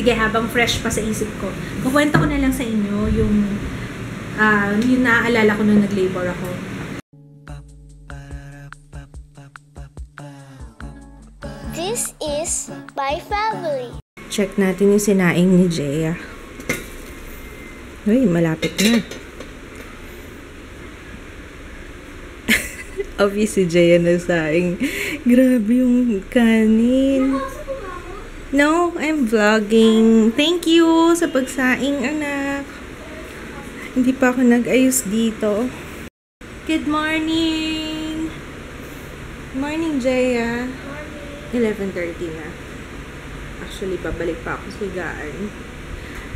Sige, habang fresh pa sa isip ko, kukwento ko na lang sa inyo yung naaalala ko nung nag-labor ako. This is my family. Check natin yung sinaing ni Jaya. Uy, malapit na. Obvious si Jaya na saing. Grabe yung kanin. No, I'm vlogging. Thank you sa pagsaing, anak. Hindi pa ako nag-ayos dito. Good morning! Morning, Jaya. 11:30 na. Actually, babalik pa ako sa higaan.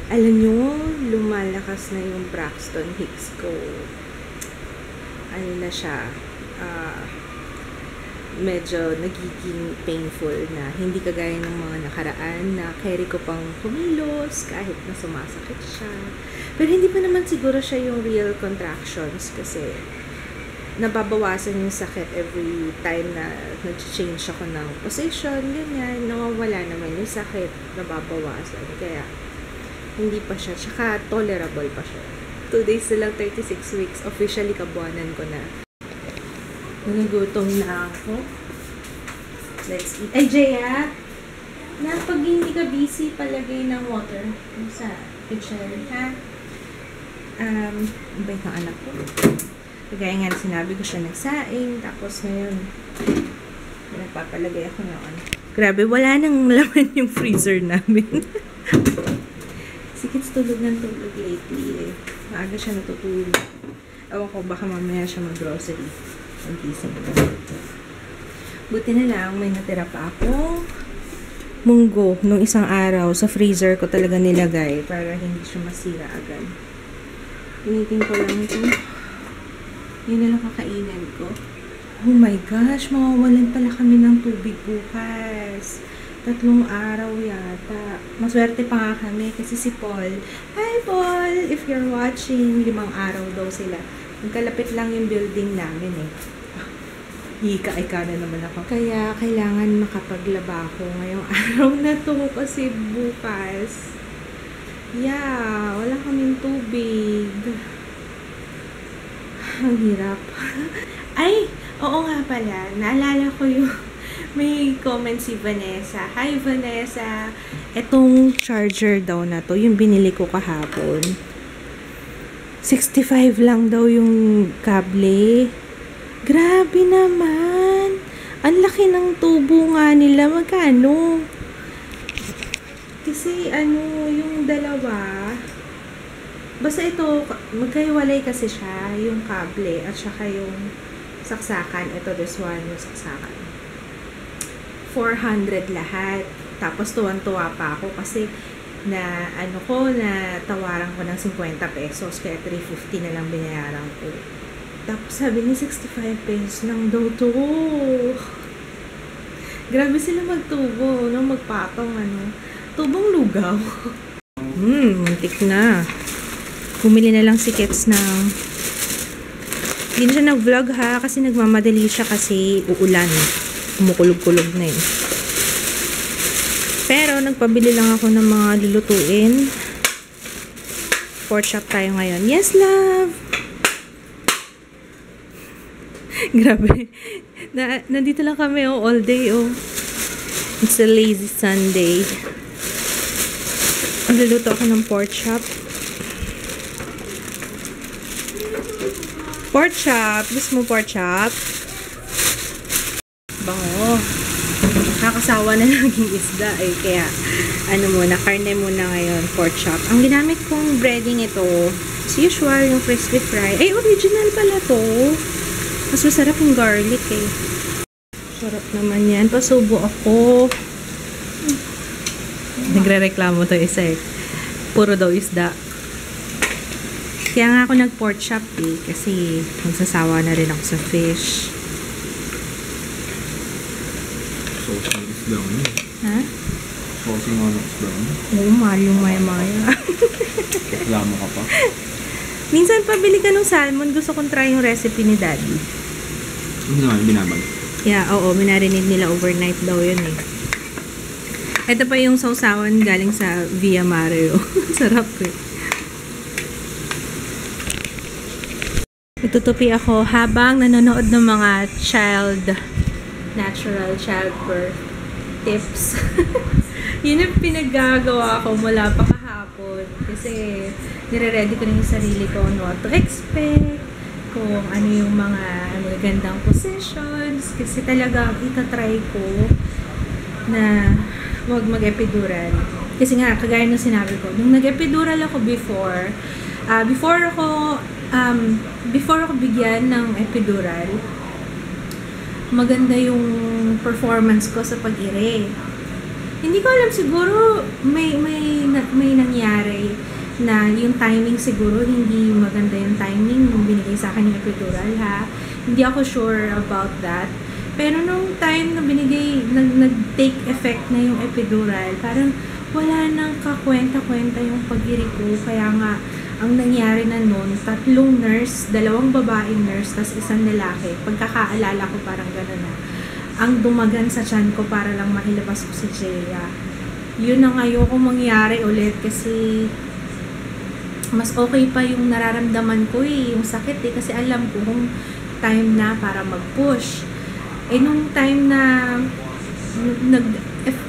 Alam nyo, lumalakas na yung Braxton Hicks ko. Ano na siya? Medyo nagiging painful na hindi kagaya ng mga nakaraan na carry ko pang kumilos kahit na sumasakit siya. Pero hindi pa naman siguro siya yung real contractions kasi nababawasan yung sakit every time na nag-change ako ng position, ganyan. Nawawala naman yung sakit, nababawasan. Kaya hindi pa siya, tsaka tolerable pa siya. 2 days na lang, 36 weeks, officially kabuanan ko na. Nagugutom na ako. Let's eat. Ay, Jaya! Na pag hindi ka busy, palagay ng water sa kitchen, ha? Bait ng anak ko. Kagaya nga sinabi ko siya nagsaing, tapos ngayon, nagpapalagay ako noon. Grabe, wala nang laman yung freezer namin. Si Kids tulog ng tulog lately eh. Maaga siya natutulog. Ewan ko, baka mamaya siya mag-grocery. Ang gising ko. Buti na lang, may natira pa ako. Munggo, nung isang araw, sa freezer ko talaga nilagay para hindi siya masira agad. Initin ko lang ito. Yun na lang kakainan ko. Oh my gosh, mawawalan pala kami ng tubig bukas. 3 araw yata. Maswerte pa nga kami kasi si Paul. Hi Paul! If you're watching, 5 araw daw sila. Magkalapit lang yung building namin eh. Hika-ika na naman ako. Kaya kailangan makapaglaba ako ngayong araw na to kasi bukas. Yeah, wala kaming tubig. Ang hirap. Ay, oo nga pala. Naalala ko yung may comment si Vanessa. Hi Vanessa! Etong charger daw na to, yung binili ko kahapon. 65 lang daw yung kable. Grabe naman! Ang laki ng tubo nga nila. Magkano? Kasi yung dalawa, basta ito, magkahiwalay kasi siya, yung kable at saka yung saksakan. Ito, this one, yung saksakan. 400 lahat. Tapos tuwan-tuwa pa ako kasi na tawaran ko ng 50 pesos kaya 350 na lang binayaran ko. Tapos sabi ni 65 pesos lang daw to. Grabe sila magtubo, no? Magpatong tubong lugaw. Muntik na. Bumili na lang si Kets ng hindi na siya nag-vlog ha kasi nagmamadali siya kasi uulan. Kumukulog-kulog na eh. Pero nagpabili lang ako ng mga lulutuin. Pork chop tayo ngayon. Yes, love! Grabe. Nandito lang kami all day It's a lazy Sunday. Nagluluto ako ng pork chop. Pork chop. Gusto mo pork chop? Bango. Kakasawa na naging isda eh. Kaya, karne muna ngayon, pork chop. Ang ginamit kong breading ito, as usual, yung crispy fry. Ay, original pala to. Mas masarap yung garlic eh. Sarap naman yan. Pasubo ako. Nagre-reklamo to isa eh. Puro daw isda. Kaya nga ako nag-pork chop eh. Kasi magsasawa na rin ako sa fish. Sauce ng isda mo. Ha? Sauce ng isda mo. Oo, mahal yung maya-maya. Reklamo ka pa? Minsan pabili ka ng salmon. Gusto kong try yung recipe ni Daddy. Ano naman, binabag? Yeah, oo. Minarinig nila overnight daw yun eh. Ito pa yung sausawan galing sa Via Mario. Sarap eh. Itutupi ako habang nanonood ng mga natural childbirth tips. Yun ang pinaggagawa ko mula pa kahapon. Kasi nire-ready ko na yung sarili ko on what to expect, kung ano yung mga gandang positions. Kasi talaga itatry ko na huwag mag-epidural. Kasi nga, kagaya ng sinabi ko, nung nag-epidural ako before ako bigyan ng epidural, maganda yung performance ko sa pag-ire. Hindi ko alam, siguro may nangyari na yung timing siguro hindi maganda yung timing nung binigay sa akin yung epidural, ha. Hindi ako sure about that. Pero nung time na nag-take effect na yung epidural, parang wala nang kakwenta-kwenta yung pag-iri ko. Kaya nga, ang nangyari na noon, 3 nurse, 2 babaeng nurse, tas 1 lalaki. Pagkakaalala ko parang gano'n na. Ang dumagan sa tiyan ko para lang mailabas ko si Jaya. Yun ang ayoko mangyari ulit kasi mas okay pa yung nararamdaman ko yung sakit kasi alam ko kung time na para mag-push. Nung time na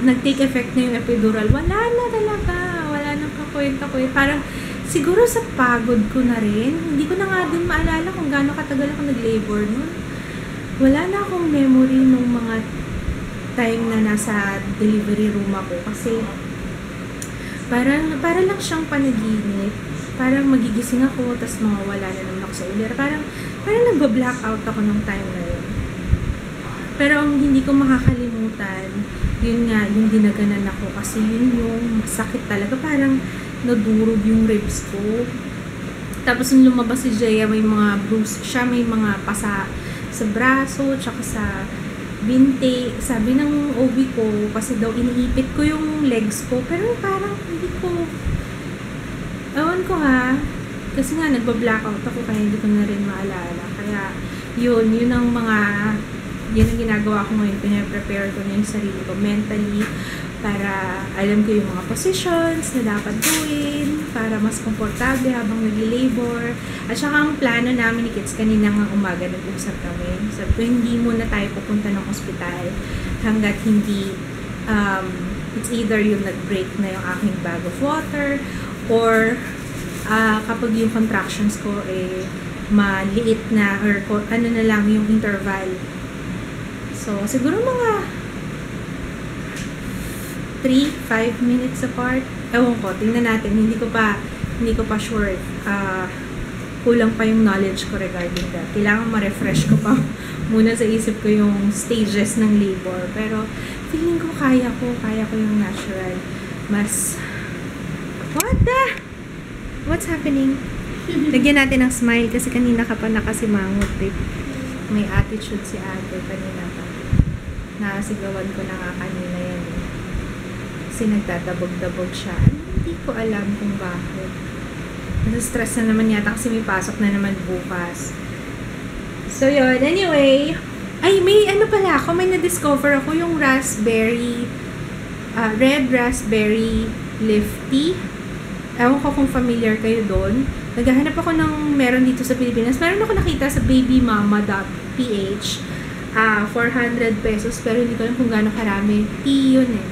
nag-take effect na yung epidural, wala na talaga. Wala nang kakwenta ko. Parang siguro sa pagod ko na rin. Hindi ko na nga din maalala kung gaano katagal ako nag-labor nun. Wala na akong memory nung mga time na nasa delivery room ako. Kasi para lang siyang panaginip. Parang magigising ako, tapos mawawala na naman ako sa ulir. Parang nagba-blackout ako nung time na yun. Pero ang hindi ko makakalimutan, yun nga, yung dinaganan ako. Kasi yun yung masakit talaga. Parang nadurog yung ribs ko. Tapos nung lumabas si Jaya, may mga bruise siya, may mga pasa sa braso, tsaka sa binte. Sabi ng OB ko, kasi daw iniipit ko yung legs ko, pero parang hindi ko, ewan ko ha, kasi nga nagba-blackout ako, kaya hindi ko na rin maalala. Kaya yun ang ginagawa ko ngayon, pinaprepare ko na yung sarili ko mentally, para alam ko yung mga positions na dapat gawin, para mas komportable habang nag-labor. At saka ang plano namin ni Kids, kanina nga umaga nag-usap kami. Sabi ko, hindi muna tayo pupunta ng ospital hanggat hindi, it's either yung nag-break na yung aking bag of water, or kapag yung contractions ko maliit na, or ano na lang yung interval. So, siguro mga 3-5 minutes apart. Ewan ko, tingnan natin. Hindi ko pa sure. Kulang pa yung knowledge ko regarding that. Kailangan ma-refresh ko pa muna sa isip ko yung stages ng labor. Pero, feeling ko kaya ko yung natural. What's happening? Lagyan natin ng smile kasi kanina ka pa nakasimangot eh. May attitude si ate kanina pa. Nasigawan ko na nga kanina yan eh. Kasi nagdadabog-dabog siya. Hindi ko alam kung bakit. Nasa-stress na naman yata kasi may pasok na naman bukas. So yun, anyway. Ay, may ano pala ako, may na-discover ako yung raspberry, red raspberry leaf tea. Ewan ko kung familiar kayo doon. Naghahanap ako ng meron dito sa Pilipinas. Meron ako nakita sa babymama.ph. 400 pesos, pero hindi ko alam kung gaano karami. Tea yun eh.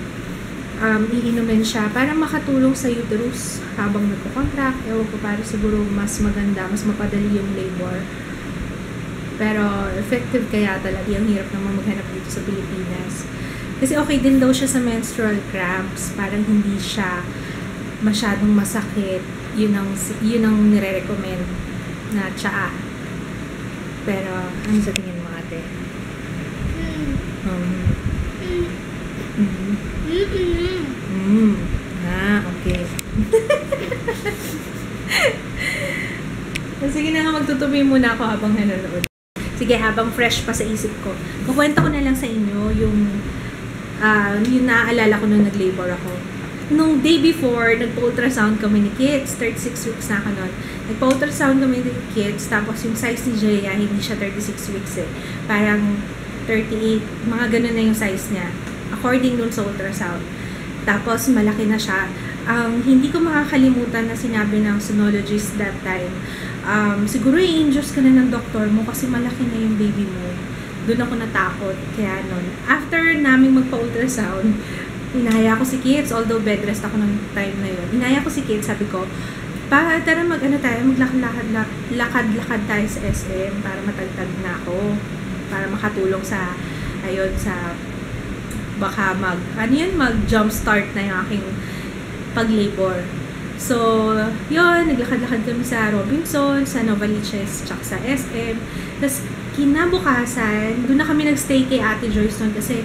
Iinumin siya para makatulong sa uterus habang nagko-contract. Ewan ko, para siguro mas maganda, mas mapadali yung labor. Pero effective kaya talaga. Ang hirap naman maghanap dito sa Pilipinas. Kasi okay din daw siya sa menstrual cramps. Parang hindi siya masyadong masakit. Yun ang nire-recommend na tsaa. Pero ano sa tingin mo, ate? Okay. Sige na nga, magtutuloy muna ako habang nanonood. Sige, habang fresh pa sa isip ko. Kukwento ko na lang sa inyo yung naaalala ko nung nag-labor ako. Nung day before, nagpa-ultrasound kami ni Kids. 36 weeks na ako nun. Nagpa-ultrasound kami ni Kids, tapos yung size ni Jaya, hindi siya 36 weeks eh. Parang 38, mga ganun na yung size niya. According dun sa ultrasound. Tapos, malaki na siya. Hindi ko makakalimutan na sinabi ng sonologist that time, siguro i-induce ka na ng doktor mo kasi malaki na yung baby mo. Doon ako natakot. Kaya nun, after namin magpa-ultrasound, inaya ko si Kits, although bed rest ako ng time na yun. Inaya ko si Kits, sabi ko, tara maglakad-lakad tayo sa SM para matagtag na ako. Para makatulong sa, baka mag-jump start na yung aking pag-labor. So, yun, naglakad-lakad kami sa Robinson, sa Novaliches, tsaka sa SM. Tapos, kinabukasan, doon na kami nagstay kay Ate Joyce noon kasi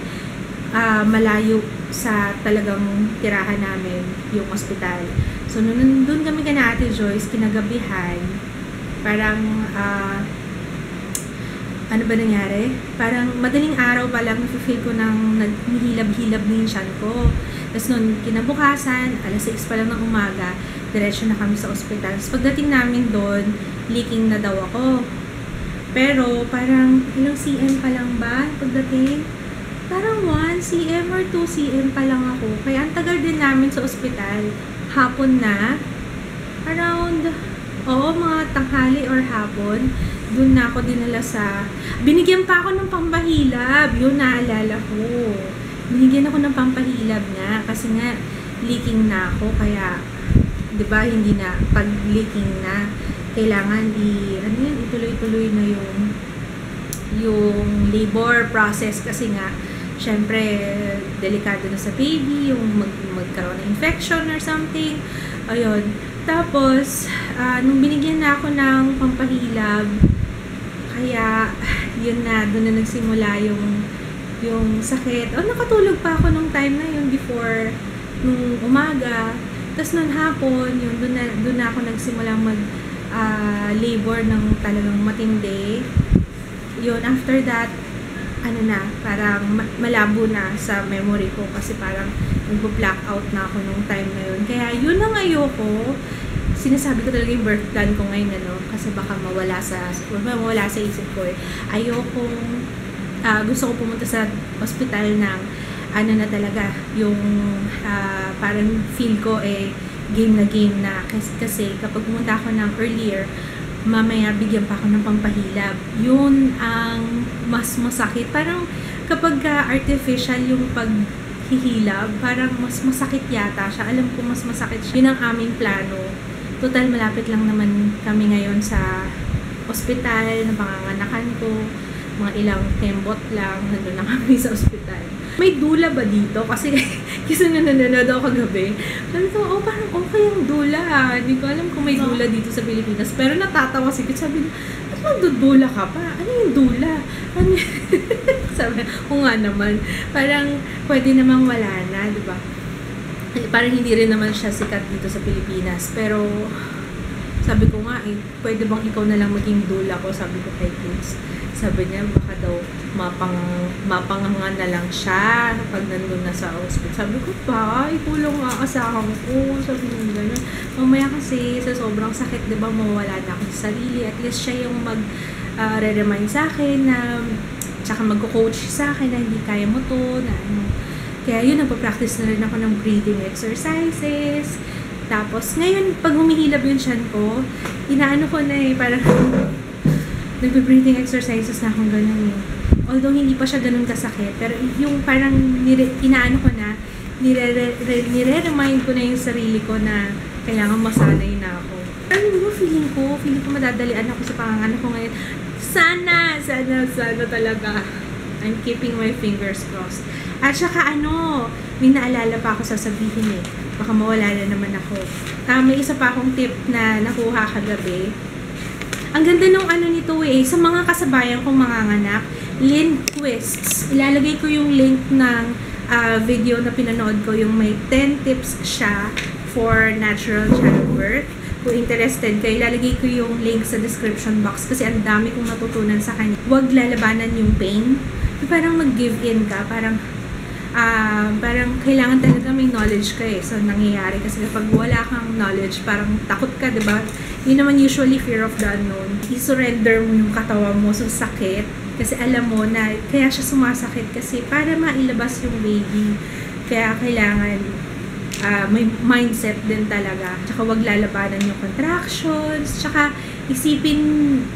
malayo sa talagang tirahan namin yung ospital. So, doon kami kay Ate Joyce, kinagabihan, parang, ano ba nangyari? Parang madaling araw pa lang, nafe-feel ko nang naghihilab-hilab na yung tiyan ko. Tapos nun, kinabukasan, alas 6 pa lang ng umaga, diretso na kami sa ospital. Tapos pagdating namin doon, leaking na daw ako. Pero parang ilang cm pa lang ba pagdating? Parang 1 cm or 2 cm pa lang ako. Kaya ang tagal din namin sa ospital. Hapon na. Around, mga tanghali or hapon. Doon na ako dinala sa... Binigyan pa ako ng pampahilab. Yun, naalala ko. Binigyan ako ng pampahilab nga. Kasi nga, leaking na ako. Kaya, di ba, hindi na. Pag leaking na, kailangan ituloy-tuloy na yung labor process. Kasi nga, syempre, delikado na sa baby. Yung magkaroon ng infection or something. Ayun. Tapos, nung binigyan na ako ng pampahilab, kaya, yun na, doon na nagsimula yung sakit. Nakatulog pa ako nung time na yun before, nung umaga. Tapos nung hapon, yun, doon na ako nagsimula labor ng talagang matindi. Yun, after that, parang malabo na sa memory ko kasi parang nagbo-blackout na ako nung time na yun. Kaya yun ang ayoko. Sinasabi ko talaga yung birth plan ko ngayon, kasi baka mawala sa isip ko eh. Ayokong, gusto ko pumunta sa hospital ng, na talaga, yung, parang feel ko game na. Kasi kapag pumunta ako ng earlier, mamaya bigyan pa ako ng pampahilab. Yun ang mas masakit. Parang kapag artificial yung paghihilab, parang mas masakit yata siya. Alam ko mas masakit siya. Yun ang aming plano. Total, malapit lang naman kami ngayon sa ospital na panganganakan ko. Mga ilang kembot lang, nandun na kami sa ospital. May dula ba dito? Kasi nanonood ako kagabi. Sabi ko, parang okay ang dula. Hindi ko alam kung may dula dito sa Pilipinas. Pero natatawa si Kit. Sabi niya, ba't magdudula ka pa? Ano yung dula? Sabi niya, nga naman. Parang pwede namang wala na, di ba? Parang hindi rin naman siya sikat dito sa Pilipinas. Pero, sabi ko nga, pwede bang ikaw na lang maging dula ko? Sabi ko kay Kids. Sabi niya, baka daw mapanganga na lang siya pag nandun na sa hospital. Sabi ko pa, ikulong nga asahan ko. Sabi niya gano'n. Mamaya kasi, sa sobrang sakit, di ba, mawala na ako sa sarili. At least siya yung re-remind sa akin na, tsaka magko-coach sa akin na hindi kaya mo to, na Kaya yun, nagpa-practice na rin ako ng breathing exercises. Tapos, ngayon, pag humihilab yung tiyan ko, inaano ko na parang nagpa-breathing exercises na akong ganun Although, hindi pa siya ganun kasakit. Pero yung parang inaano ko na, nire-remind ko na yung sarili ko na kailangan masanay na ako. Pero feeling ko madadalian ako sa panganganak ko ngayon. Sana talaga. I'm keeping my fingers crossed. At saka may naalala pa ako sasabihin Baka mawala na naman ako. May isa pa akong tip na nakuha kagabi. Ang ganda nung nito sa mga kasabayan kong manganganak, Lindquists. Ilalagay ko yung link ng video na pinanood ko, yung may 10 tips siya for natural childbirth. Kung interested kayo, ilalagay ko yung link sa description box kasi ang dami kong natutunan sa kanya. Huwag lalabanan yung pain. Parang mag-give in ka, parang kailangan talaga may knowledge ka So, nangyayari kasi kapag wala kang knowledge, parang takot ka, diba? Yun naman usually fear of the unknown. I-surrender mo yung katawan mo sa sakit kasi alam mo na kaya siya sumasakit kasi para mailabas yung baby. Kaya kailangan may mindset din talaga. Tsaka wag lalabanan yung contractions. Tsaka isipin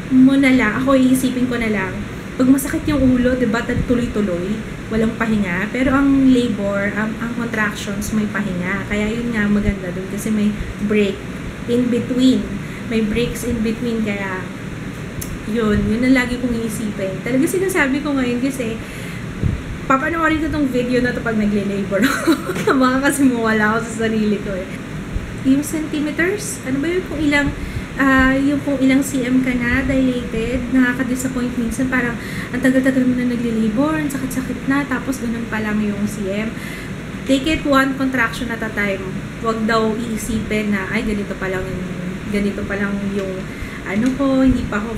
mo na lang, ako iisipin ko na lang, pag masakit yung ulo, diba, tuloy-tuloy, walang pahinga. Pero ang labor, ang contractions, may pahinga. Kaya yun nga maganda dun kasi may break in between. May breaks in between. Kaya yun ang lagi kong iisipin. Talaga sinasabi ko ngayon kasi papanoorin ko tong video na to pag nagle-labor. Baka kasi mawala ako sa sarili ko eh. Yung centimeters, ano ba yun kung ilang yung kung ilang cm ka na, dilated, nakaka-disappoint minsan, parang ang tagal-tagal mo na nagle-labor, ang sakit-sakit na, tapos ganun pa lang yung cm. Take it one contraction at a time. Huwag daw iisipin na, ay, ganito pa lang yung ano ko, hindi pa ako,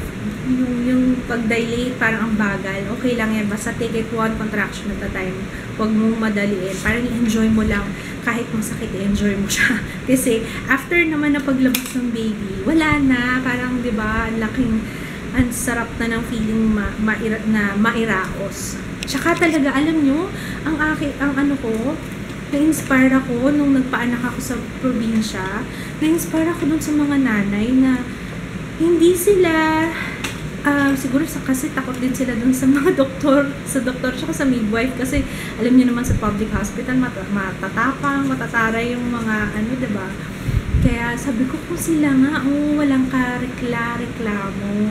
yung pag-dilate, parang ang bagal. Okay lang yan, basta take it one contraction at a time. Huwag mong madaliin. Parang i-enjoy mo lang. Kahit masakit, i-enjoy mo siya. Kasi, after naman na paglabas ng baby, wala na. Parang, di ba, ang sarap na ng feeling mairaos. Tsaka talaga, alam nyo, ang ano ko, na-inspire ako nung nagpaanak ako sa probinsya. Na-inspire ako dun sa mga nanay na hindi sila siguro kasi takot din sila dun sa mga doktor tsaka sa midwife kasi alam niyo naman sa public hospital matatapang, matatara yung mga ano, diba? Kaya sabi ko kung sila nga, walang reklamo,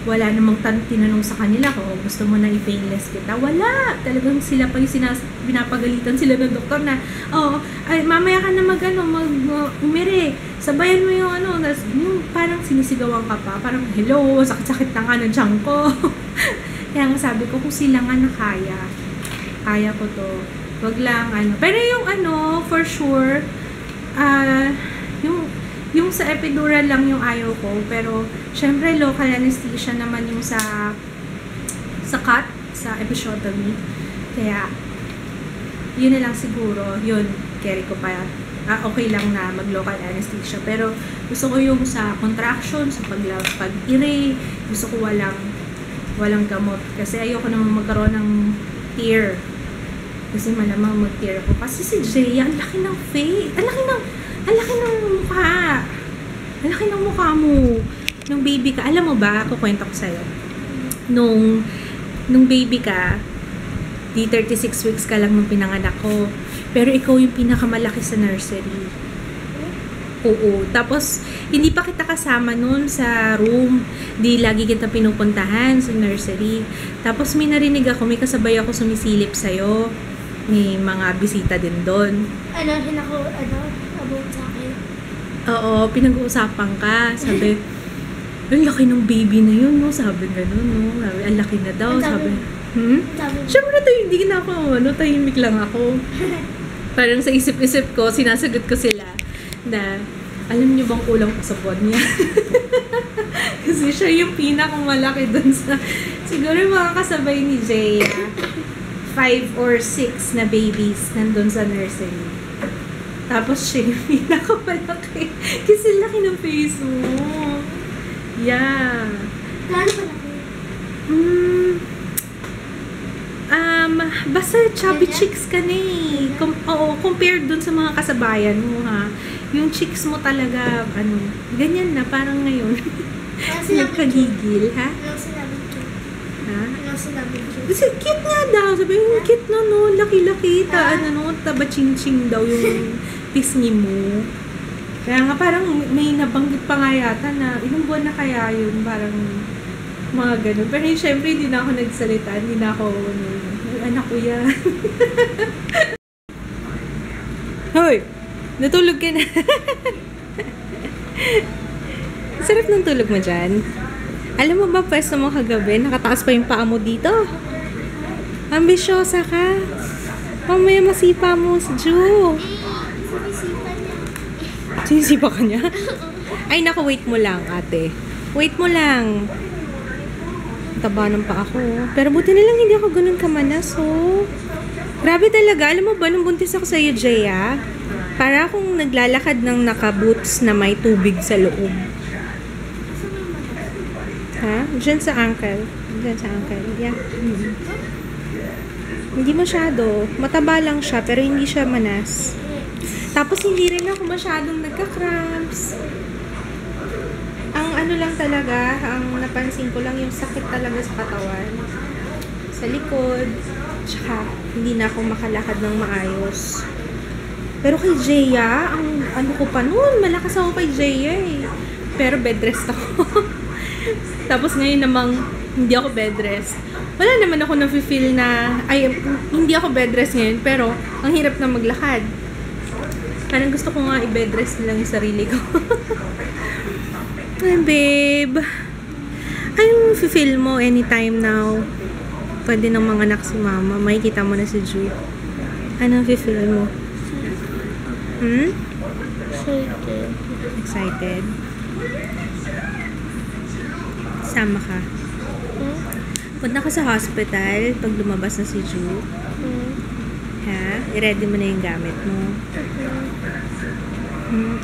wala namang tinanong sa kanila kung gusto mo na i-painless kita, wala, talagang sila pa yung binapagalitan sila ng doktor na ay, mamaya ka na umire, sabayan mo yung yung parang sinisigawan ka pa, parang hello, sakit-sakit na nga ng tiyan ko. Kaya nga sabi ko kung sila nga kaya ko to, wag lang pero yung for sure yung sa epidural lang yung ayaw ko, pero syempre local anesthesia naman yung sa cut, sa episiotomy. Kaya yun na lang siguro, yun carry ko pa, okay lang na mag local anesthesia, pero gusto ko yung sa contraction, sa pag-ire, gusto ko walang gamot kasi ayoko naman magkaroon ng tear kasi malamang mag-tear ako kasi si Jay, ang laki ng face, ang laki ng mukha. Ang laki ng mukha mo. Nung baby ka, alam mo ba, kukwento ko sa'yo. Nung baby ka, di 36 weeks ka lang nung pinanganak ko. Pero ikaw yung pinakamalaki sa nursery. Oo. Tapos, hindi pa kita kasama nun sa room. Di lagi kita pinupuntahan sa nursery. Tapos, may narinig ako, may kasabay ako sumisilip sa'yo. May mga bisita din doon. About sa akin? Oo, pinag-uusapan ka. Sabi, ang laki ng baby na yun, no? Sabi gano'n, no? Sabi, ang laki na daw. Sabi, Siyempre, hindi na ako, tahimik lang ako. Parang sa isip-isip ko, sinasagot ko sila na, alam niyo bang kulang ko sa buwan niya? Kasi siya yung pinakamalaki dun sa, siguro yung mga kasabay ni Jaya, 5 or 6 na babies nandun sa nursery. Tapos siya yung pinakamalaki. Kasi laki ng face mo. Yeah. Gaano pa laki? Basta chubby cheeks ka na eh. Compared dun sa mga kasabayan mo, ha. Yung cheeks mo talaga, ganyan na, parang ngayon. Nagkagigil, ha? Anong sinabi ko? Ha? Anong sinabi ko? Kasi cute nga daw. Sabi yung cute na, no? Laki-laki. Taba-ching-ching daw yung pisngi mo. Kaya nga parang may nabanggit pa nga yata na ilang buwan na kaya yun. Parang mga ganun. Pero syempre hindi na ako nagsalita. Hindi na ako, anak ko yan. Hoy! Natulog ka na. Sarap ng tulog mo dyan. Alam mo ba, pwesto mo kagabi, nakataas pa yung paa mo dito. Ambisyosa ka. Mamaya masipa mo si Ju. Sinisipa ka niya? Ay, naku, wait mo lang, ate. Wait mo lang. Taba ng paa ko. Pero buti na lang hindi ako ganun kamanas, oh. Grabe talaga. Alam mo ba, nung buntis ako sa'yo, Jaya, para akong naglalakad ng naka-boots na may tubig sa loob. Ha? Diyan sa ankle. Diyan sa ankle. Yeah. Hindi masyado. Mataba lang siya, pero hindi siya manas. Tapos hindi rin ako masyadong nagka-cramps. Ang ano lang talaga, ang napansin ko lang yung sakit talaga sa katawan. Sa likod. Tsaka hindi na ako makalakad ng maayos. Pero kay Jeya, ang ano ko pa noon, malakas ako kay Jeya eh. Pero bed rest ako. Tapos ngayon namang hindi ako bed rest. Wala naman ako na-feel na, ay, hindi ako bed rest ngayon, pero ang hirap na maglakad. Parang gusto ko nga i-bed rest lang yung sarili ko. Ay, babe. Anong feel mo anytime now? Pwede nang manganak si mama. Makikita mo na si Ju. Anong feel mo? Excited. Excited? Sama ka? Punta ka sa hospital pag lumabas na si Ju. Ha? I-ready mo na yung gamit mo.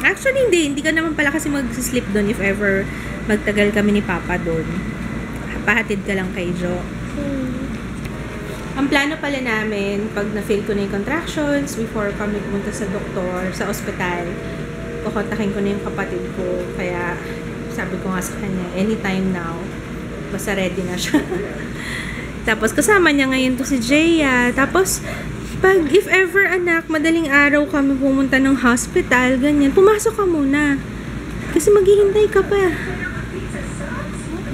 Actually, hindi ka naman pala kasi mag-sleep doon if ever magtagal kami ni Papa doon. Pahatid ka lang kay Jo. Ang plano pala namin, pag na-feel ko na yung contractions, before kami pumunta sa doktor, sa ospital, kukontakin ko na yung kapatid ko. Kaya, sabi ko nga sa kanya, anytime now, basta ready na siya. Tapos, kasama niya ngayon to si Jeya. Tapos, pag, if ever anak, madaling araw kami pumunta ng hospital, ganyan, pumasok ka muna. Kasi maghihintay ka pa.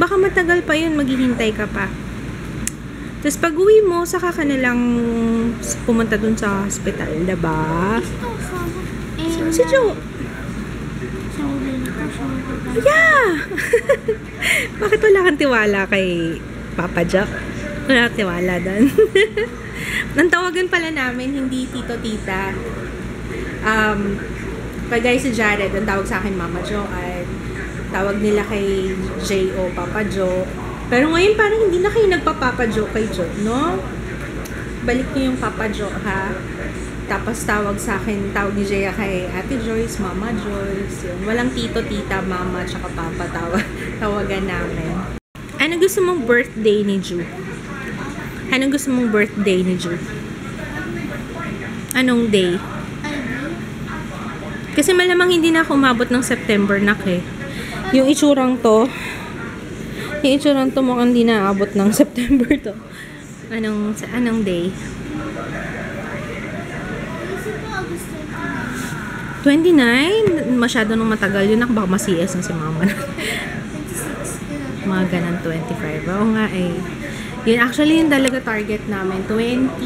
Baka matagal pa yun, maghihintay ka pa. Tapos pag uwi mo, saka ka na lang pumunta dun sa hospital, diba? Si Jo. Yeah! Bakit wala kang tiwala kay Papa Jack? Wala kang tiwala dun. Ang tawagan pala namin, hindi tito-tita. Pag guys si Jared, ang tawag sa akin Mama Jo, at tawag nila kay J.O. Papa Jo. Pero ngayon parang hindi na kayo nagpa-Papa Jo kay Jo, no? Balik niyo yung Papa Jo, ha? Tapos tawag sa akin, tawag ni Jeya kay Ate Joyce, Mama Joyce. Yun. Walang tito-tita, mama, tsaka papa tawagan namin. Ano gusto mong birthday ni Ju? Anong gusto mong birthday ni Ju? Anong day? Kasi malamang hindi na ako umabot ng September na yung itsurang to mukhang hindi na abot ng September to. Anong day? 29? Masyado nung matagal yun. Baka ma-CS na si mama. Mga ganun 25. Oo nga eh. Yun, actually, yung talaga target namin, 20,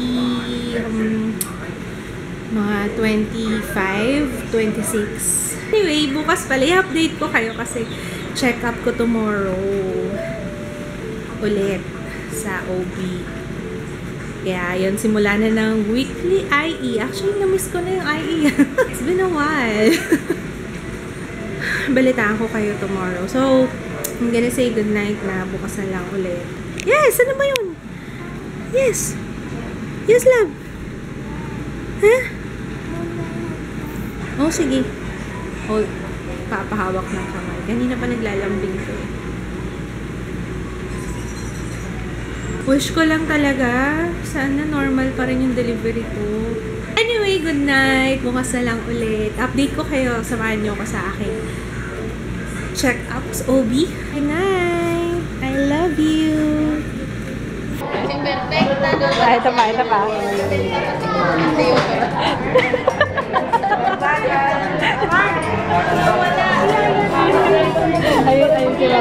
mga 25, 26. Anyway, bukas pala, i-update ko kayo kasi check-up ko tomorrow ulit sa OB. Kaya, yun, simula na ng weekly IE. Actually, na-miss ko na yung IE. It's been a while. Balitaan ko kayo tomorrow. So, I'm gonna say goodnight na. Bukas na lang ulit. Yes! Ano ba yun? Yes! Yes, love! Huh? Oh, sige. Oh, papahawak ng kamay. Kanina pa naglalambing ko. Wish ko lang talaga. Sana normal pa rin yung delivery ko. Anyway, good night. Bukas na lang ulit. Update ko kayo. Samahan nyo ko sa aking check-ups, OB. Good night. I love you. Ito pa. Ayun sila.